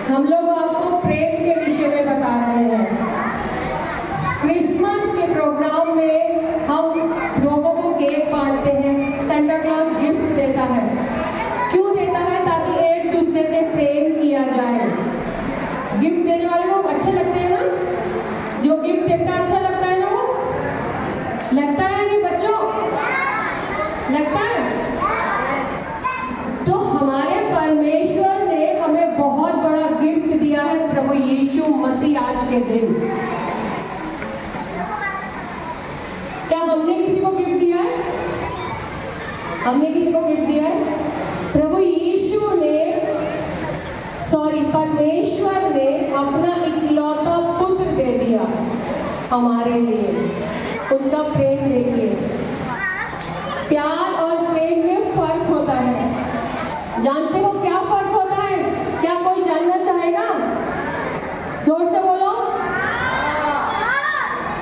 हम लोग आपको प्रेम के विषय में बता रहे हैं। क्रिसमस के प्रोग्राम में हम लोगों को केक बांटते हैं, सेंटा क्लॉज गिफ्ट देता है। क्यों देता है? ताकि एक दूसरे से प्रेम किया जाए। गिफ्ट देने वाले लोग अच्छे लगते हैं ना? जो गिफ्ट देता है अच्छा लगता है ना? वो लगता है नहीं बच्चों? लगता है? तो हमारे परमेश्वर ने हमें बहुत बड़ा गिफ्ट दिया है, प्रभु यीशु मसीह आज के दिन। क्या हमने किसी को गिफ्ट दिया है? हमने किसी को गिफ्ट दिया है? प्रभु यीशु ने परमेश्वर ने अपना इकलौता पुत्र दे दिया हमारे लिए। उनका प्रेम देखिए। प्यार और प्रेम में फर्क होता है। जानते हो क्या फर्क होता है? क्या कोई जानना चाहेगा? जोर से बोलो।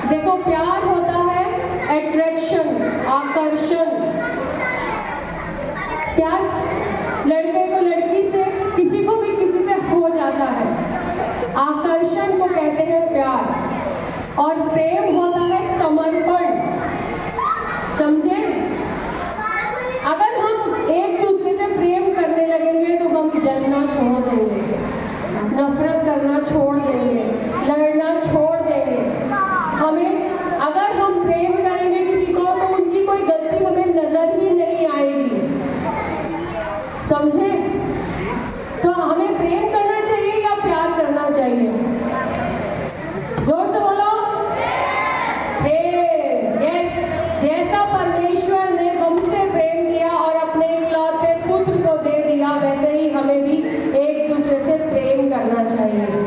देखो, प्यार होता है अट्रैक्शन, आकर्षण। प्यार लड़के को लड़की से, किसी को भी किसी से हो जाता है। आकर्षण को कहते हैं प्यार। और प्रेम होता है समर्पण। समझे? अगर हम एक दूसरे से प्रेम करने लगेंगे तो हम जलना छोड़ देंगे, नफरत करना छोड़ देंगे, लड़ना छोड़ देंगे। अगर हम प्रेम करेंगे किसी को तो उनकी कोई गलती हमें नजर ही नहीं आएगी। समझे? तो हमें प्रेम करना चाहिए या प्यार करना चाहिए? जोर से बोलो। प्रेम। यस। जैसा परमेश्वर ने हमसे प्रेम किया और अपने इकलौते पुत्र को दे दिया, वैसे ही हमें भी एक दूसरे से प्रेम करना चाहिए।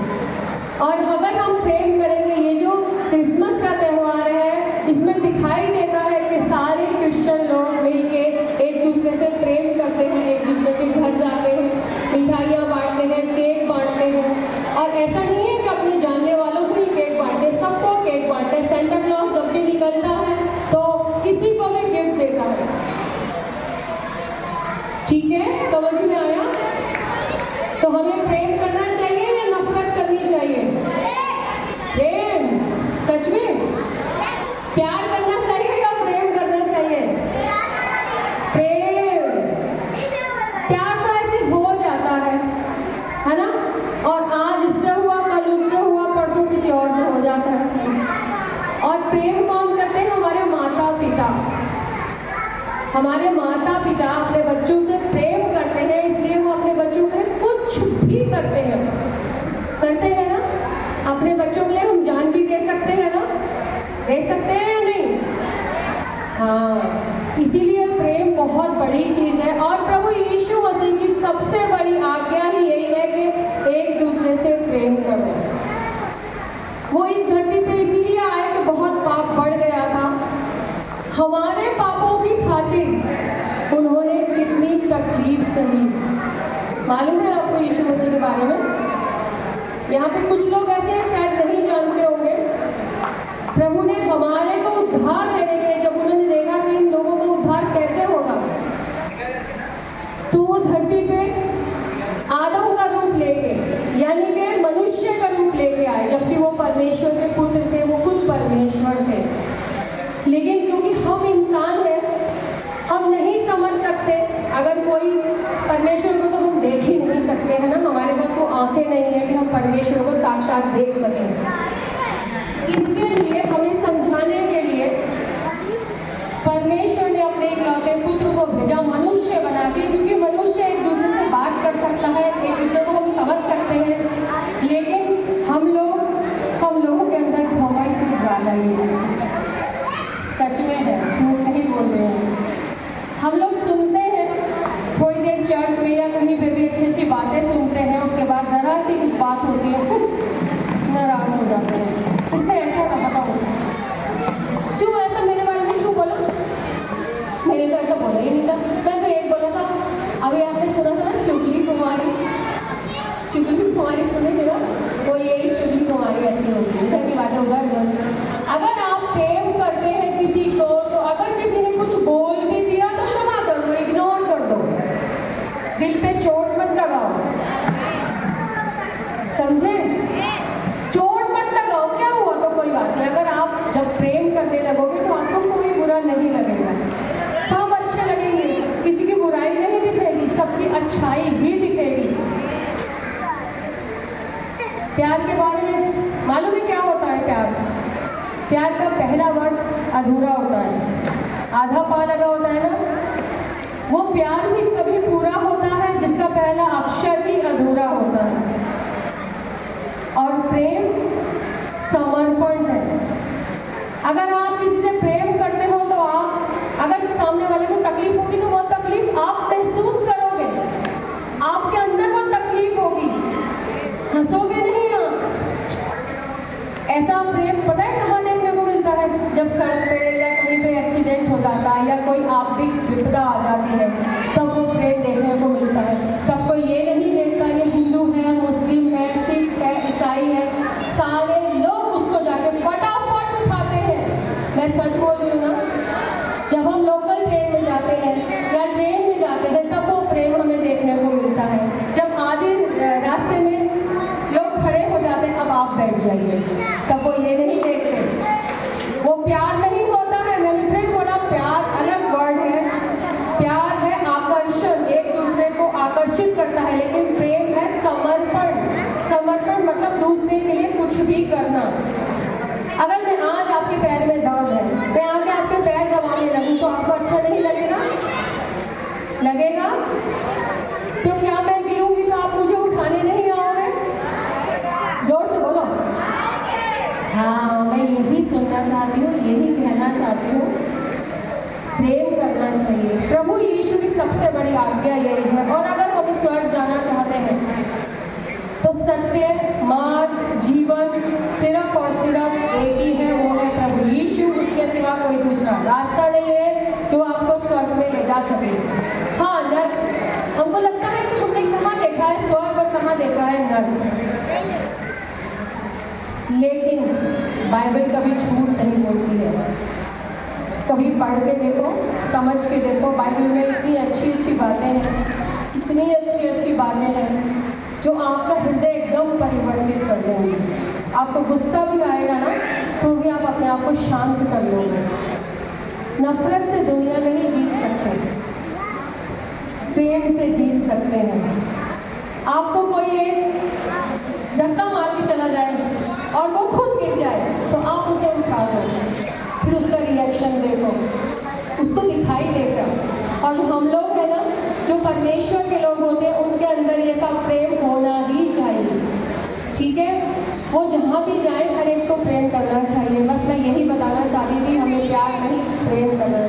और अगर हम प्रेम करेंगे, ये जो क्रिसमस का त्योहार है, इसमें दिखाई देता है कि सारे क्रिश्चियन लोग मिलके एक दूसरे से प्रेम करते हैं, एक दूसरे के घर जाते हैं, मिठाइयाँ बांटते हैं, केक बांटते हैं। और ऐसा नहीं है कि अपने जानने वालों को ही केक बांटते हैं, सबको केक बांटते हैं। सेंटा क्लॉज जब भी निकलता है तो किसी को भी गिफ्ट देता है। ठीक है? समझ में आया? तो हमें प्रेम करना चाहिए या नफरत करनी चाहिए? प्रेम। सच में प्यार करना चाहिए या प्रेम करना चाहिए? प्रेम। प्यार तो ऐसे हो जाता है ना? और आज इससे हुआ, कल उससे हुआ, परसों किसी और से हो जाता है। और प्रेम कौन करते हैं? हमारे माता पिता। हमारे माता पिता अपने बच्चों से प्रेम करते हैं, इसलिए वो अपने बच्चों के लिए कुछ भी करते हैं ना? अपने बच्चों के लिए हम जान भी दे सकते हैं ना? दे सकते हैं या नहीं? हाँ। इसीलिए प्रेम बहुत बड़ी चीज है। और प्रभु यीशु मसीह की सबसे बड़ी आज्ञा ही यही है कि एक दूसरे से प्रेम करो। वो इस धरती पे इसीलिए आए कि बहुत पाप बढ़ गया था। हमारे पापों की खातिर उन्होंने कितनी तकलीफ सही। मालूम है आपको यीशु मसीह के बारे में? यहाँ पे कुछ लोग ऐसे शायद नहीं जानते होंगे। प्रभु ने हमारे को उद्धार देने के लिए, जब उन्होंने देखा कि इन लोगों को उद्धार कैसे होगा, तो वो धरती पे आदम का रूप लेके, यानी कि मनुष्य का रूप लेके आए। जबकि वो परमेश्वर के पुत्र थे, वो खुद परमेश्वर थे। लेकिन क्योंकि हम इंसान हैं, हम नहीं समझ सकते। अगर कोई परमेश्वर को तो हम देख ही नहीं सकते हैं ना, हमारे पास वो आंखें नहीं है कि हम परमेश्वर को साक्षात देख सकें। इसके लिए हमें समझाने के लिए परमेश्वर ने अपने इकलौते पुत्र को भेजा, मनुष्य बना के। क्योंकि मनुष्य एक दूसरे से बात कर सकता है, एक दूसरे को हम समझ सकते हैं। लेकिन हम लोगों के अंदर घमंड कुछ ज़्यादा ही है। सच में है, झूठ नहीं बोल रहे हैं। हम लोग सुनते हैं थोड़ी देर चर्च में या कहीं पे भी अच्छी अच्छी बातें सुनते हैं, उसके बाद ज़रा सी कुछ बात होती है, नाराज हो जाते हैं। इसमें ऐसा कहा था उसने, क्यों ऐसा मेरे बारे में क्यों बोला? मैंने तो ऐसा बोला ही नहीं था। मैं तो एक बोला था, अभी आपने सुना था ना चुगली कुमारी सुने मेरा, वो यही चुगली कुमारी ऐसी होगी, इधर की बातें उधर। अगर आप प्रेम करते हैं किसी को, तो अगर किसी ने कुछ बोल भी दिया तो क्षमा कर दो, इग्नोर कर दो, दिल पे चोट मत लगाओ। प्यार के बारे में मालूम है क्या होता है प्यार? प्यार का पहला वर्ड अधूरा होता है, आधा पा लगा होता है ना। वो प्यार भी कभी पूरा होता है जिसका पहला अक्षर ही अधूरा होता है। और प्रेम समर्पण है। अगर आप किसी से प्रेम करते हो तो आप, अगर सामने वाले को तकलीफ होगी तो वो तकलीफ आप महसूस करोगे, आपके अंदर वो तकलीफ होगी, हंसोगे नहीं आप। ऐसा प्रेम पता है कहाँ देखने को मिलता है? जब सड़क पे या कहीं पे एक्सीडेंट हो जाता है या कोई आपदी विपदा आ जाती है, तब वो प्रेम देखने को मिलता है। तब कोई ये नहीं देखता ये हिंदू है, मुस्लिम है, सिख है, ईसाई है, सारे लोग उसको जाके फटाफट उठाते हैं। मैं सच बोल रही हूँ ना, जब हम लोकल ट्रेन में जाते हैं या ट्रेन में जाते हैं तब वो प्रेम हमें देखने को मिलता है। जब आधे रास्ते में लोग खड़े हो जाते हैं, अब आप बैठ जाइए, तब वो ये नहीं देखते, वो प्यार नहीं होता है। मैंने फिर बोला प्यार अलग वर्ड है, प्यार है आकर्षण, एक दूसरे को आकर्षित करता है, लेकिन प्रेम है समर्पण। समर्पण मतलब दूसरे के लिए कुछ भी करना। अगर मैं आज आपके पैर में दर्द है, मैं आके आपके पैर दबाने लगूं तो आपको अच्छा नहीं लगेगा? लगेगा? तो क्या मैं गिरूंगी तो आप मुझे उठाने नहीं आओगे? जोर से बोलो। हाँ, मैं यही सुनना चाहती हूँ, यही कहना चाहती हूँ। प्रेम करना चाहिए। प्रभु यीशु की सबसे बड़ी आज्ञा यही है। और अगर हम स्वर्ग जाना चाहते हैं तो सत्य, मार्ग, जीवन सिर्फ और सिर्फ एक ही है, वो है प्रभु यीशु। उसके सिवा कोई दूसरा रास्ता नहीं है जो आपको स्वर्ग में ले जा सके। हाँ, नर्क, हमको लगता है कि हमने कहाँ देखा है स्वर्ग और कहाँ देखा है नर्क, लेकिन बाइबल कभी झूठ नहीं बोलती है। कभी पढ़ के देखो, समझ के देखो, बाइबल में इतनी अच्छी अच्छी बातें हैं, इतनी अच्छी अच्छी बातें हैं जो आपका हृदय एकदम परिवर्तित कर देंगे। आपको गुस्सा भी आएगा ना तो भी आप अपने आप को शांत कर लोगे। नफरत से दुनिया नहीं जीत सकते, प्रेम से जीत सकते हैं। आपको कोई एक धक्का मार के चला जाए और वो खुद गिर जाए तो आप उसे उठा दो, फिर उसका रिएक्शन देखो, उसको दिखाई देगा। और जो हम लोग हैं ना, जो परमेश्वर के लोग होते हैं, उनके अंदर ये सब प्रेम होना ही चाहिए। ठीक है? वो जहाँ भी जाए हर एक को प्रेम करना चाहिए। बस मैं यही बताना चाहती थी, हमें प्यार नहीं प्रेम करना